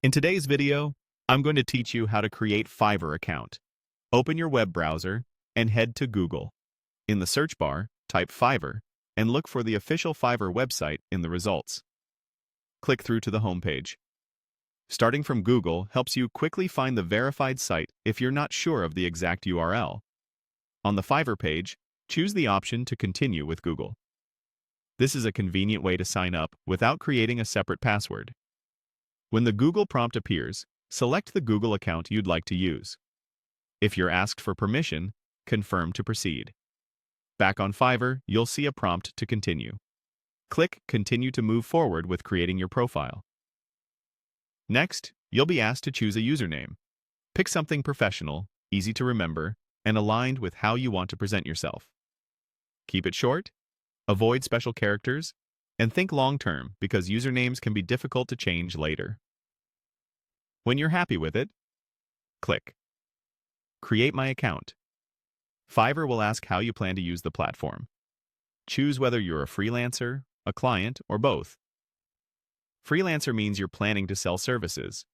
In today's video, I'm going to teach you how to create Fiverr account. Open your web browser and head to Google. In the search bar, type Fiverr and look for the official Fiverr website in the results. Click through to the homepage. Starting from Google helps you quickly find the verified site if you're not sure of the exact URL. On the Fiverr page, choose the option to continue with Google. This is a convenient way to sign up without creating a separate password. When the Google prompt appears, select the Google account you'd like to use. If you're asked for permission, confirm to proceed. Back on Fiverr, you'll see a prompt to continue. Click Continue to move forward with creating your profile. Next, you'll be asked to choose a username. Pick something professional, easy to remember, and aligned with how you want to present yourself. Keep it short, avoid special characters, and think long-term because usernames can be difficult to change later. When you're happy with it, click Create My Account. Fiverr will ask how you plan to use the platform. Choose whether you're a freelancer, a client, or both. Freelancer means you're planning to sell services.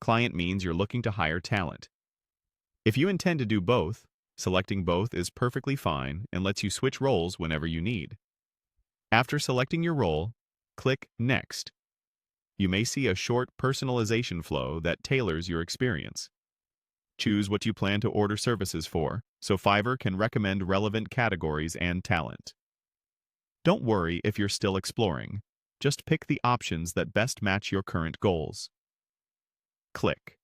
Client means you're looking to hire talent. If you intend to do both, selecting both is perfectly fine and lets you switch roles whenever you need. After selecting your role, click Next. You may see a short personalization flow that tailors your experience. Choose what you plan to order services for, so Fiverr can recommend relevant categories and talent. Don't worry if you're still exploring. Just pick the options that best match your current goals. Click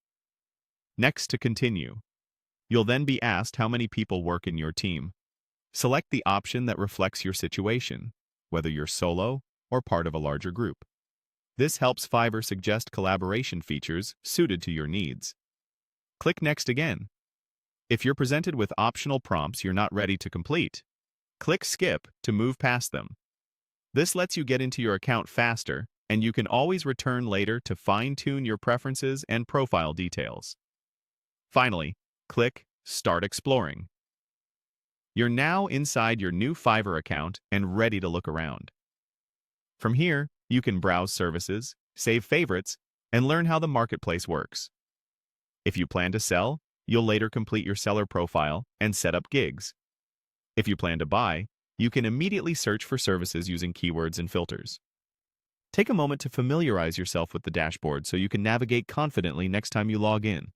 Next to continue. You'll then be asked how many people work in your team. Select the option that reflects your situation, whether you're solo or part of a larger group. This helps Fiverr suggest collaboration features suited to your needs. Click Next again. If you're presented with optional prompts you're not ready to complete, click Skip to move past them. This lets you get into your account faster, and you can always return later to fine-tune your preferences and profile details. Finally, click Start Exploring. You're now inside your new Fiverr account and ready to look around. From here, you can browse services, save favorites, and learn how the marketplace works. If you plan to sell, you'll later complete your seller profile and set up gigs. If you plan to buy, you can immediately search for services using keywords and filters. Take a moment to familiarize yourself with the dashboard so you can navigate confidently next time you log in.